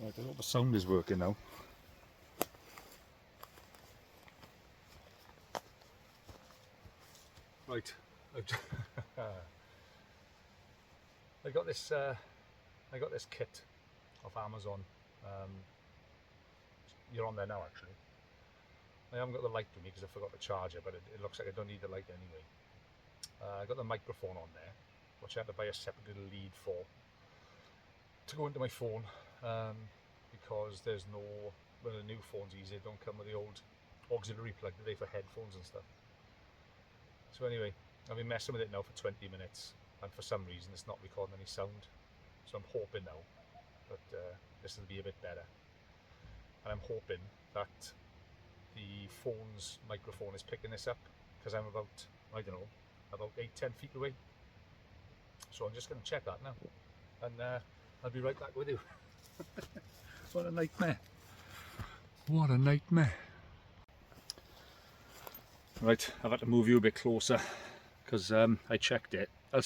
Right, I hope the sound is working now. Right, I got this kit off Amazon. You're on there now, actually. I haven't got the light with me because I forgot the charger, but it looks like I don't need the light anyway. I got the microphone on there, which I had to buy a separate little lead for to go into my phone, because there's no, well, the new phones these days don't come with the old auxiliary plug today for headphones and stuff. So anyway, I've been messing with it now for 20 minutes, and for some reason it's not recording any sound. So I'm hoping now that this will be a bit better, and I'm hoping that the phone's microphone is picking this up, because I'm about, I don't know, about 8-10 feet away. So I'm just going to check that now, and I'll be right back with you. What a nightmare. What a nightmare. Right, I've had to move you a bit closer because I checked it. I'll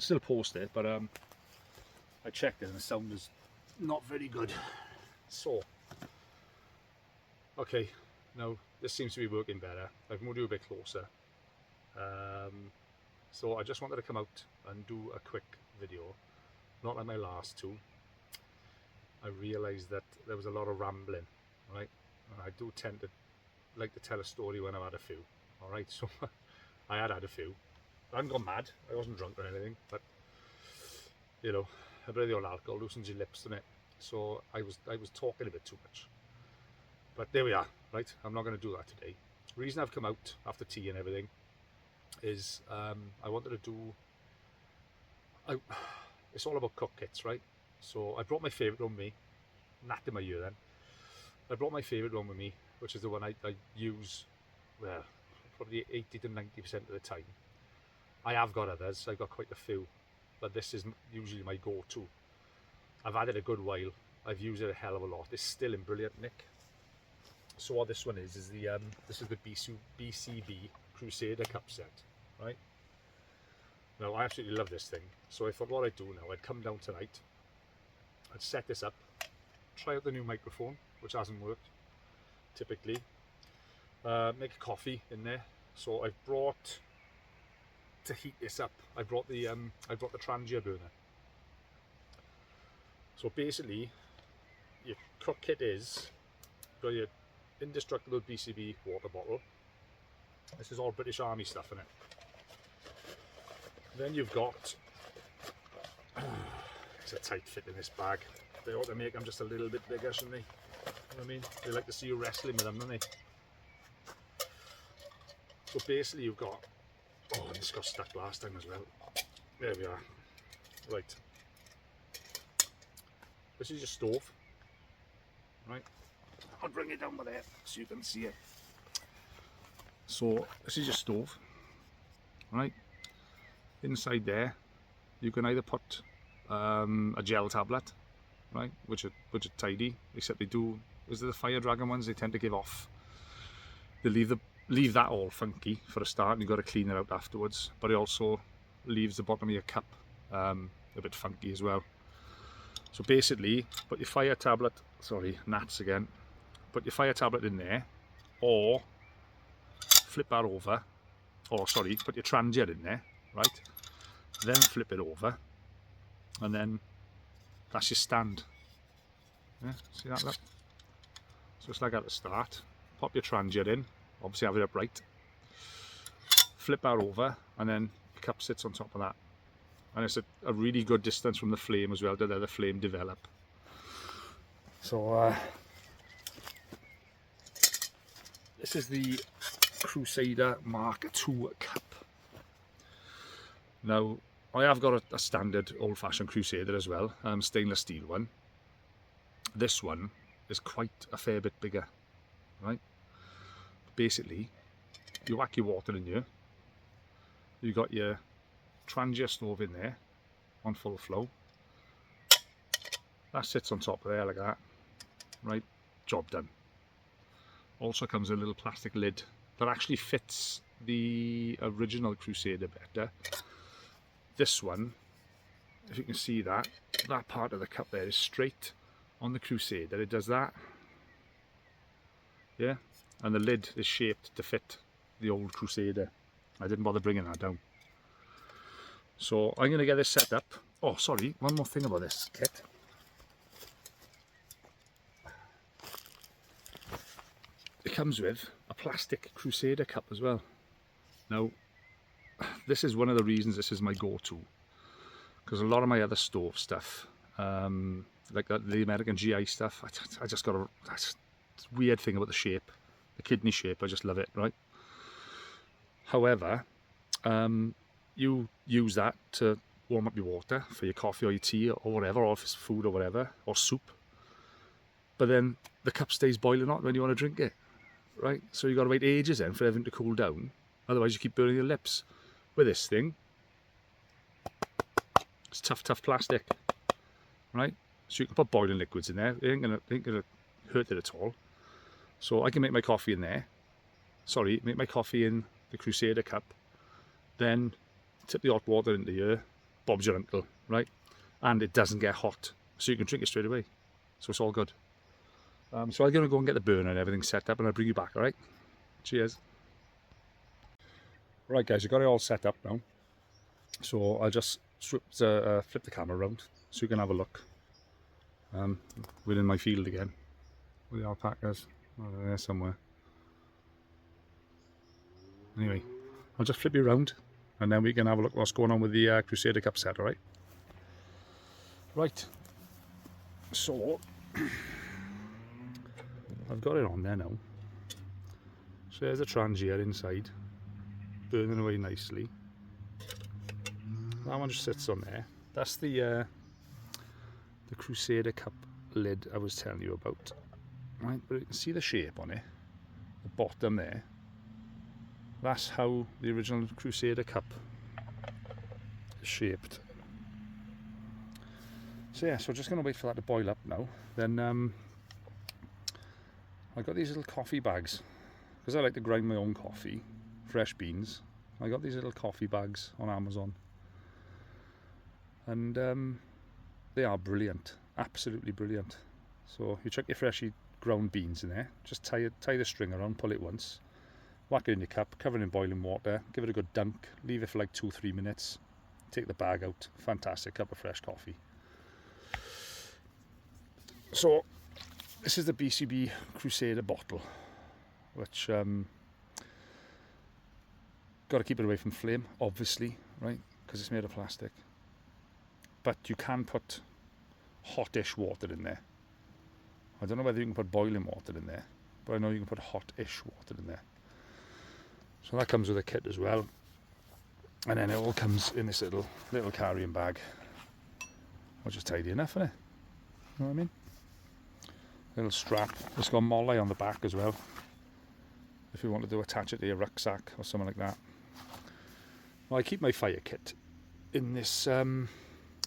still post it, but I checked it and the sound is not very good. So, okay, now this seems to be working better. I've moved you a bit closer. So I just wanted to come out and do a quick video, not like my last two. I realised that there was a lot of rambling, right? And I do tend to like to tell a story when I've had a few. Alright, so I had a few. I hadn't gone mad, I wasn't drunk or anything, but you know, a bit of the old alcohol loosens your lips, doesn't it? So I was talking a bit too much. But there we are, right? I'm not going to do that today. The reason I've come out after tea and everything is I wanted to do, it's all about cook kits, right? So I brought my favourite one with me, not in my ear then. I brought my favourite one with me, which is the one I use, well, probably 80 to 90% of the time. I have got others, I've got quite a few, but this is usually my go-to. I've had it a good while, I've used it a hell of a lot. It's still in brilliant nick. So what this one is the this is the BCB Crusader Cookset, right? Now I absolutely love this thing, so I thought what I'd do now, I'd come down tonight, I'd set this up, try out the new microphone, which hasn't worked typically, make a coffee in there. So I've brought, to heat this up, I brought the Trangia burner. So basically your cook kit is, got your indestructible BCB water bottle. This is all British Army stuff in it. Then you've got, it's a tight fit in this bag. They ought to make them just a little bit bigger, shouldn't they? You know what I mean? They like to see you wrestling with them, don't they? So basically you've got, oh, this got stuck last time as well. There we are. Right. This is your stove. Right. I'll bring it down with there so you can see it. So this is your stove. Right. Inside there you can either put a gel tablet, right, which are tidy, except they do, is the Fire Dragon ones, they tend to give off, they leave that all funky for a start, and you've got to clean it out afterwards, but it also leaves the bottom of your cup a bit funky as well. So basically put your fire tablet, sorry, gnats again, put your fire tablet in there, or flip that over, or sorry, put your Trangia in there, right, then flip it over, and then that's your stand. Yeah, see that, look? So it's like at the start, pop your Trangia in, obviously have it upright, flip that over, and then your cup sits on top of that. And it's a really good distance from the flame as well to let the flame develop. So this is the Crusader Mk2 cup. Now I have got a standard old-fashioned Crusader as well, stainless steel one. This one is quite a fair bit bigger, right? Basically, you whack your water in here. You got your Trangia stove in there on full flow. That sits on top of there like that, right? Job done. Also comes with a little plastic lid that actually fits the original Crusader better. This one, if you can see that part of the cup there is straight, on the Crusader it does that, yeah, and the lid is shaped to fit the old Crusader. I didn't bother bringing that down. So I'm going to get this set up. Oh sorry, one more thing about this kit. It comes with a plastic Crusader cup as well. Now this is one of the reasons this is my go-to, because a lot of my other stove stuff, like the American GI stuff, I just got a weird thing about the shape, the kidney shape. I just love it, right? However, you use that to warm up your water for your coffee or your tea or whatever, or if it's food or whatever, or soup. But then the cup stays boiling hot when you want to drink it, right? So you've got to wait ages then for everything to cool down. Otherwise you keep burning your lips. With this thing, it's tough plastic, right? So you can put boiling liquids in there. It ain't gonna hurt it at all. So I can make my coffee in there. Sorry, make my coffee in the Crusader cup. Then tip the hot water into here. Bob's your uncle, right? And it doesn't get hot, so you can drink it straight away. So it's all good. So I'm gonna go and get the burner and everything set up, and I'll bring you back. All right? Cheers. Right guys, I've got it all set up now. So I'll just flip the camera around so you can have a look. We're in my field again with the alpacas. Oh, they're there somewhere. Anyway, I'll just flip you around and then we can have a look what's going on with the Crusader cup set, alright? Right, so I've got it on there now. So there's the Trangia inside, burning away nicely. That one just sits on there. That's the Crusader cup lid I was telling you about. Right, but you can see the shape on it, the bottom there. That's how the original Crusader cup is shaped. So yeah, so just going to wait for that to boil up now. Then I got these little coffee bags, because I like to grind my own coffee, fresh beans. I got these little coffee bags on Amazon, and they are brilliant, absolutely brilliant. So you chuck your freshly ground beans in there, just tie the string around, pull it once, whack it in your cup, cover it in boiling water, give it a good dunk, leave it for like 2-3 minutes, take the bag out. Fantastic cup of fresh coffee. So this is the BCB Crusader bottle, which got to keep it away from flame, obviously, right, because it's made of plastic. But you can put hot-ish water in there. I don't know whether you can put boiling water in there, but I know you can put hot-ish water in there. So that comes with a kit as well. And then it all comes in this little carrying bag, which is tidy enough, isn't it? You know what I mean? Little strap. It's got molle on the back as well, if you wanted to attach it to your rucksack or something like that. Well, I keep my fire kit in this,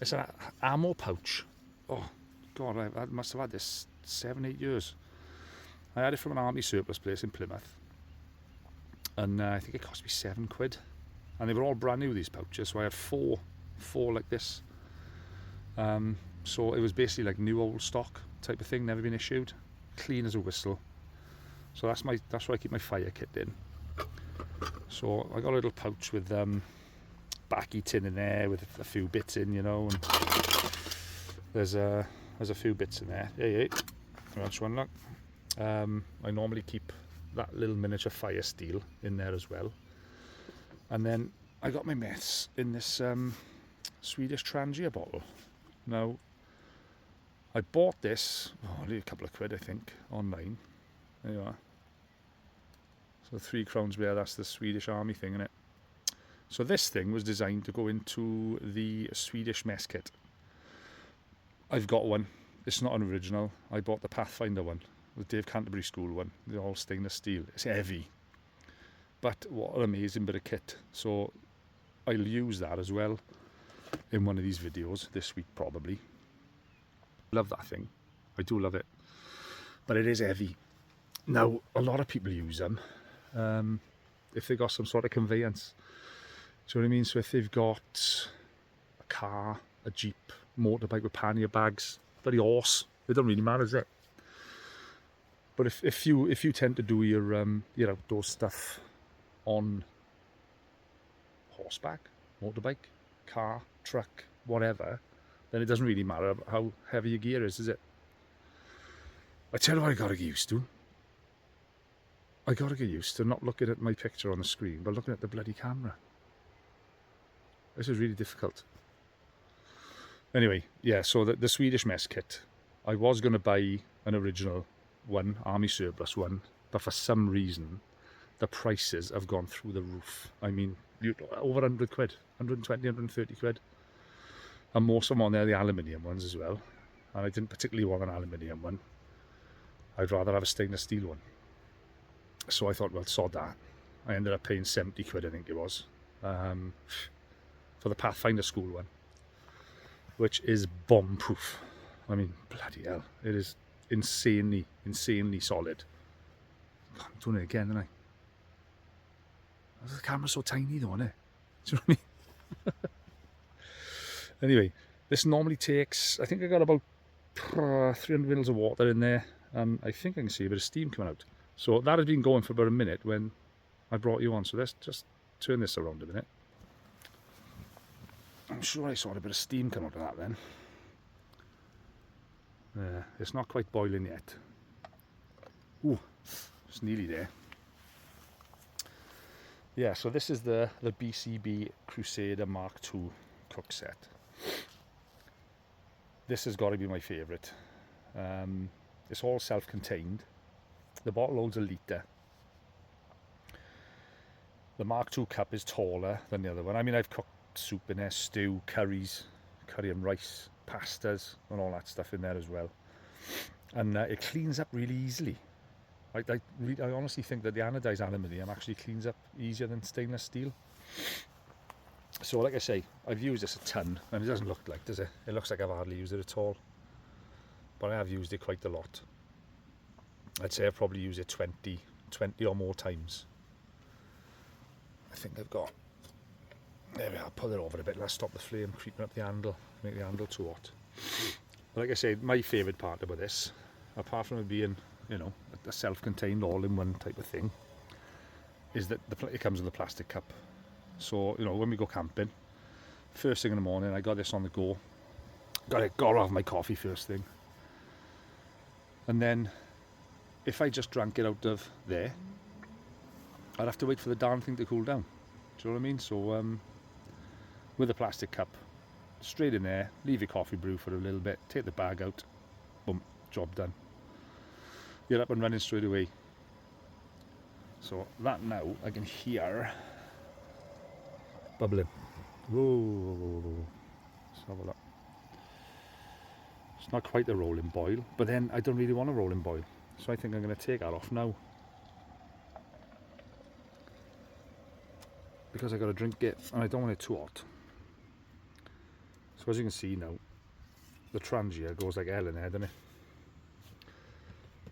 it's an ammo pouch. Oh God, I must have had this 7-8 years. I had it from an army surplus place in Plymouth, and I think it cost me £7, and they were all brand new, these pouches. So I had four like this. So it was basically like new old stock type of thing, never been issued, clean as a whistle. So that's where I keep my fire kit in. So I got a little pouch with backy tin in there with a few bits in, you know, and there's a few bits in there. Hey, that's one, look. I normally keep that little miniature fire steel in there as well. And then I got my meths in this Swedish Trangia bottle. Now, I bought this, only a couple of quid I think, online. There you are. So 3 crowns there, that's the Swedish army thing, innit? So this thing was designed to go into the Swedish mess kit. I've got one. It's not an original. I bought the Pathfinder one, the Dave Canterbury School one. They're all stainless steel. It's heavy, but what an amazing bit of kit. So I'll use that as well in one of these videos this week probably. Love that thing. I do love it, but it is heavy. Now a lot of people use them if they got some sort of conveyance. Do you know what I mean? So if they've got a car, a jeep, motorbike with pannier bags, bloody horse, It don't really matter, does it? But if you tend to do your outdoor stuff on horseback, motorbike, car, truck, whatever, then it doesn't really matter how heavy your gear is, does it? I tell you what I gotta get used to. I gotta get used to not looking at my picture on the screen, but looking at the bloody camera. This is really difficult. Anyway, yeah, so the Swedish mess kit. I was going to buy an original one, army surplus one, but for some reason, the prices have gone through the roof. I mean, over 100 quid, 120, 130 quid. And most of them on there, the aluminium ones as well. And I didn't particularly want an aluminium one. I'd rather have a stainless steel one. So I thought, well, sod that. I ended up paying 70 quid, I think it was, for the Pathfinder school one, which is bomb-proof. I mean, bloody hell, it is insanely solid. God, I'm doing it again, aren't I? The camera's so tiny though, isn't it? Do you know what I mean? Anyway, this normally takes, I think I got about 300 mils of water in there, and I think I can see a bit of steam coming out. So that has been going for about a minute when I brought you on. So let's just turn this around a minute. I'm sure I saw a bit of steam come out of that then. It's not quite boiling yet. Ooh, it's nearly there. Yeah, so this is the BCB Crusader Mk2 Cookset. This has got to be my favourite. It's all self-contained. The bottle holds a litre. The Mk2 cup is taller than the other one. I mean, I've cooked soup in there, stew, curries, curry and rice, pastas and all that stuff in there as well. And it cleans up really easily. I honestly think that the anodised aluminium actually cleans up easier than stainless steel. So like I say, I've used this a ton, and it doesn't look like, does it? It looks like I've hardly used it at all. But I have used it quite a lot. I'd say I've probably used it 20 or more times. I think I've got, there we are, pull it over a bit, let's stop the flame creeping up the handle, make the handle too hot. But like I say, my favourite part about this, apart from it being, you know, a self-contained all-in-one type of thing, is that it comes in the plastic cup. So, you know, when we go camping, first thing in the morning, I got this on the go. Gotta have my coffee first thing. And then, if I just drank it out of there, I'd have to wait for the darn thing to cool down. Do you know what I mean? So, with a plastic cup, straight in there, leave your coffee brew for a little bit, take the bag out, boom, job done. You're up and running straight away. So that now, I can hear bubbling. Whoa. Let's have a look. It's not quite a rolling boil, but then I don't really want a rolling boil. So I think I'm going to take that off now. Because I got to drink it, and I don't want it too hot. So as you can see now, the trangia goes like hell in there, doesn't it?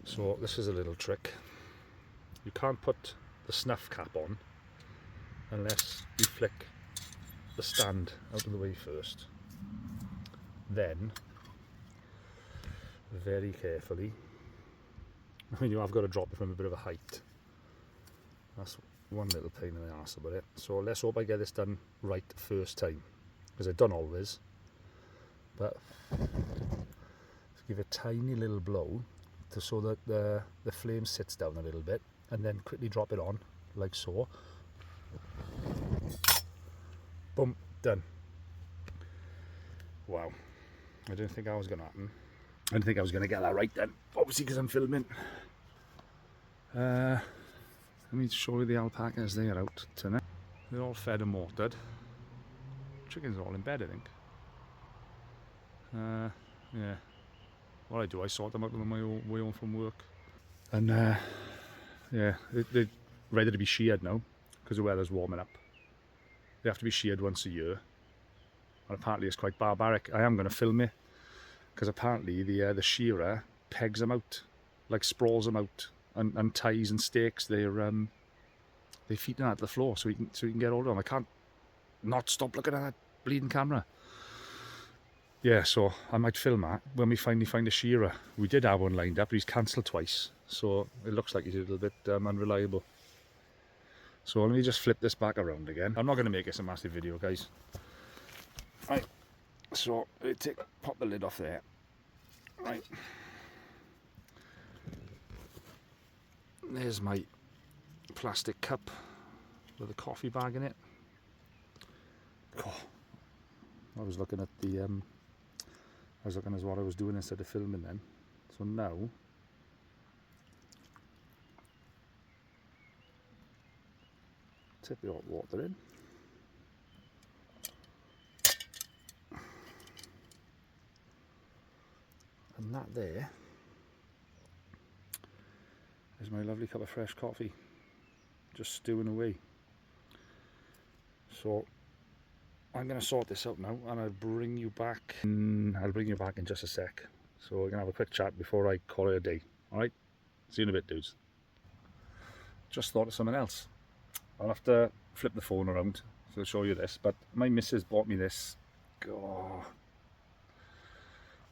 So this is a little trick. You can't put the snuff cap on unless you flick the stand out of the way first. Then, very carefully, I mean, you have got to drop it from a bit of a height. That's one little pain in the arse about it. So let's hope I get this done right first time, because I don't always. But give a tiny little blow so that the flame sits down a little bit, and then quickly drop it on like so. Boom, done. Wow, I didn't think that was going to happen. I didn't think I was going to get that right then, obviously, because I'm filming. Let me show you the alpacas. They are out tonight. They're all fed and watered. Chickens are all in bed, I think. Yeah. What I do, I sort them out on my way home from work. And yeah, they're ready to be sheared now, because the weather's warming up. They have to be sheared once a year. And apparently it's quite barbaric. I am going to film it, because apparently the shearer pegs them out, like sprawls them out, and ties and stakes their feet down to the floor so he can get hold of them. I can't not stop looking at that bleeding camera. yeah, so I might film that when we finally find a shearer. We did have one lined up, but he's cancelled twice, so it looks like he's a little bit unreliable. So let me just flip this back around again. I'm not going to make this a massive video, guys. Right, so pop the lid off there. Right, there's my plastic cup with a coffee bag in it. Oh, I was looking at the I was looking at what I was doing instead of filming then. So now tip the hot water in. And that there is my lovely cup of fresh coffee, just stewing away. So I'm going to sort this out now, and I'll bring you back. I'll bring you back in just a sec. So we're going to have a quick chat before I call it a day. All right, see you in a bit, dudes. Just thought of something else. I'll have to flip the phone around to show you this, but my missus bought me this. Oh,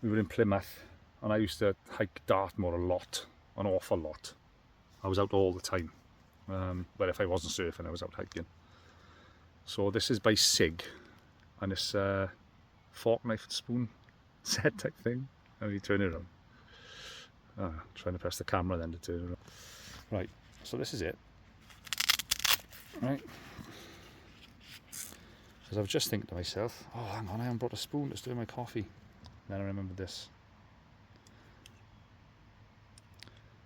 we were in Plymouth, and I used to hike Dartmoor a lot, an awful lot. I was out all the time, but if I wasn't surfing, I was out hiking. So this is by Sig, and it's a fork, knife and spoon set type thing. How do you turn it around? Trying to press the camera then to turn it around. Right, so this is it. Right, because I was just thinking to myself, oh hang on, I haven't brought a spoon to stir my coffee. Then I remembered this.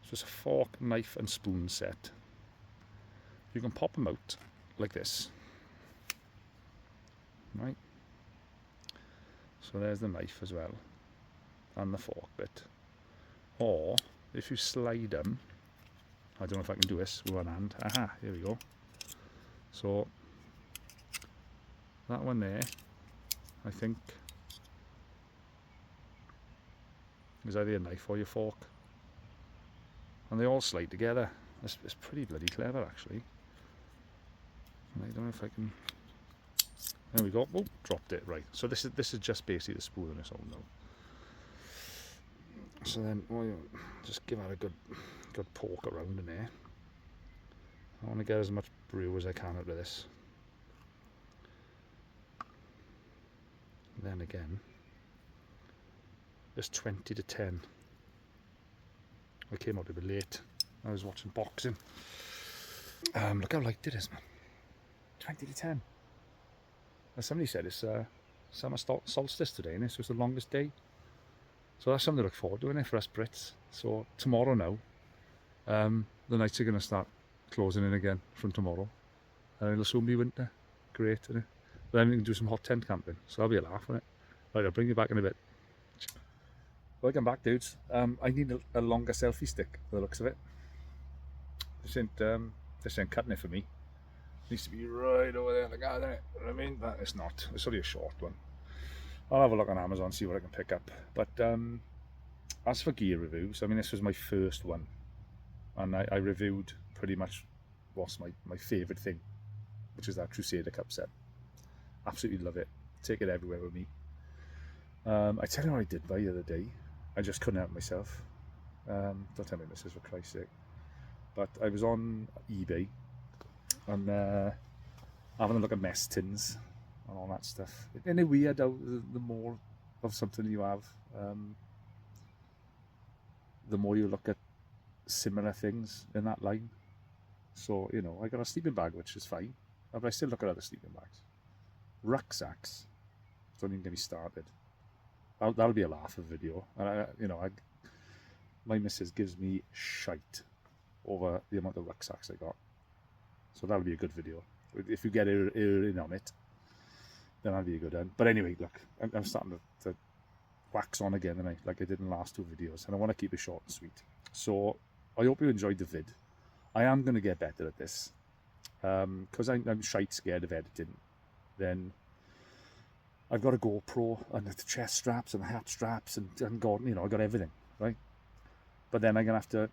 So it's a fork, knife and spoon set. You can pop them out like this. Right, so there's the knife as well, and the fork bit. Or if you slide them, I don't know if I can do this with one hand. Aha, here we go. So that one there, I think, is either your knife or your fork, and they all slide together. It's pretty bloody clever actually. And I don't know if I can. There we go. Oh, dropped it. Right. So this is just basically the spoon on its own now. So then we'll just give that a good poke around in there. I want to get as much brew as I can out of this. Then again, it's 20 to 10. I came out a bit late. I was watching boxing. Look how light it is, man. 20 to 10. As somebody said, it's summer solstice today, and this was the longest day. So that's something to look forward to, isn't it, for us Brits? So tomorrow now, the nights are going to start closing in again from tomorrow. And it'll soon be winter. Great, isn't it? But then we can do some hot tent camping, so that'll be a laugh, won't it? Right, I'll bring you back in a bit. Welcome back, dudes. I need a longer selfie stick, by the looks of it. This ain't cutting it for me. It needs to be right over there in the garden, you know what I mean? But it's not. It's only a short one. I'll have a look on Amazon, see what I can pick up. But as for gear reviews, I mean, this was my first one, and I reviewed pretty much what's my favourite thing, which is that Crusader Cookset. Absolutely love it. Take it everywhere with me. I tell you what I did buy the other day. I just couldn't help myself. Don't tell me this is for Christ's sake. But I was on eBay and having a look at mess tins and all that stuff. Isn't it weird how the more of something you have, the more you look at similar things in that line. So, you know, I got a sleeping bag, which is fine, but I still look at other sleeping bags. Rucksacks, don't even get me started. That'll be a laugh of a video. And my missus gives me shite over the amount of rucksacks I got. So that'll be a good video. If you get her in on it, then that'll be a good one. But anyway, look, I'm starting to wax on again tonight, like I did in the last two videos, and I want to keep it short and sweet. So I hope you enjoyed the vid. I am going to get better at this, because I'm shite scared of editing. Then I've got a GoPro and the chest straps and the hat straps and God, you know, I got everything, right? But then I'm gonna have to,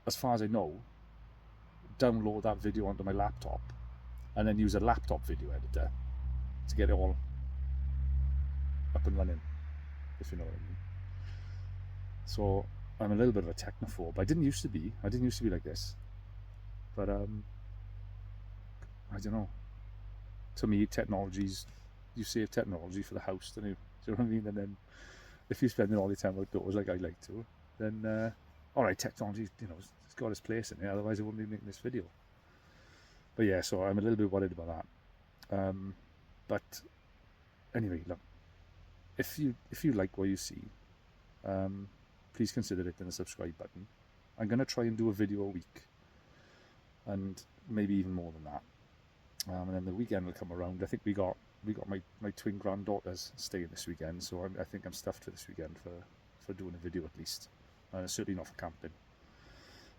as far as I know, download that video onto my laptop and then use a laptop video editor to get it all up and running. if you know what I mean. So I'm a little bit of a technophobe. I didn't used to be like this, but I don't know, to me technology's, you save technology for the house, don't you? Do you know what I mean? And then if you're spending all your time outdoors like I like to, then alright, technology, you know, it's got its place in it, otherwise I wouldn't be making this video. But yeah, so I'm a little bit worried about that. But anyway, look, if you like what you see, please consider hitting the subscribe button. I'm going to try and do a video a week, and maybe even more than that. And then the weekend will come around. I think we got my twin granddaughters staying this weekend, so I think I'm stuffed for this weekend for doing a video at least. Certainly not for camping.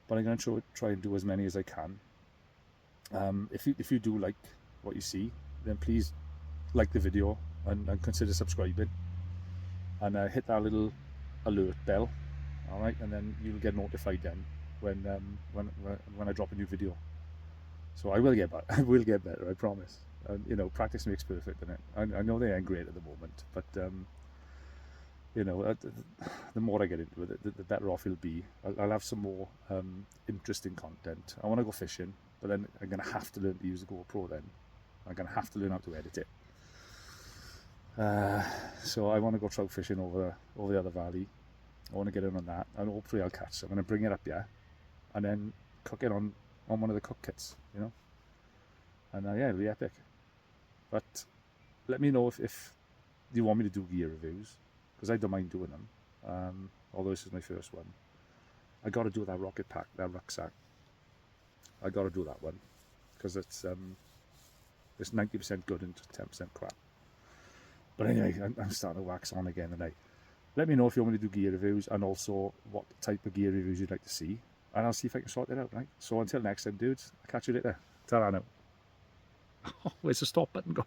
But I'm going to try and do as many as I can. If you do like what you see, then please like the video and consider subscribing, and hit that little alert bell. All right, and then you'll get notified then when I drop a new video. So I will get better. I will get better. I promise. You know, practice makes perfect, isn't it? I know they ain't great at the moment, but you know, the more I get into it, the better off it'll be. I'll have some more interesting content. I want to go fishing, but then I'm going to have to learn to use the GoPro then. I'm going to have to learn how to edit it. So I want to go trout fishing over the other valley. I want to get in on that, and hopefully I'll catch some. I'm going to bring it up, yeah, and then cook it on one of the cook kits, you know. And yeah, it'll be epic. But let me know if you want me to do gear reviews, because I don't mind doing them. Although this is my first one. I got to do that rocket pack, that rucksack. I got to do that one, because it's 90% good and 10% crap. But anyway, I'm starting to wax on again tonight. Let me know if you want me to do gear reviews, and also what type of gear reviews you'd like to see, and I'll see if I can sort it out, right? So until next time, dudes, I'll catch you later. Ta-ra now. Where's the stop button go?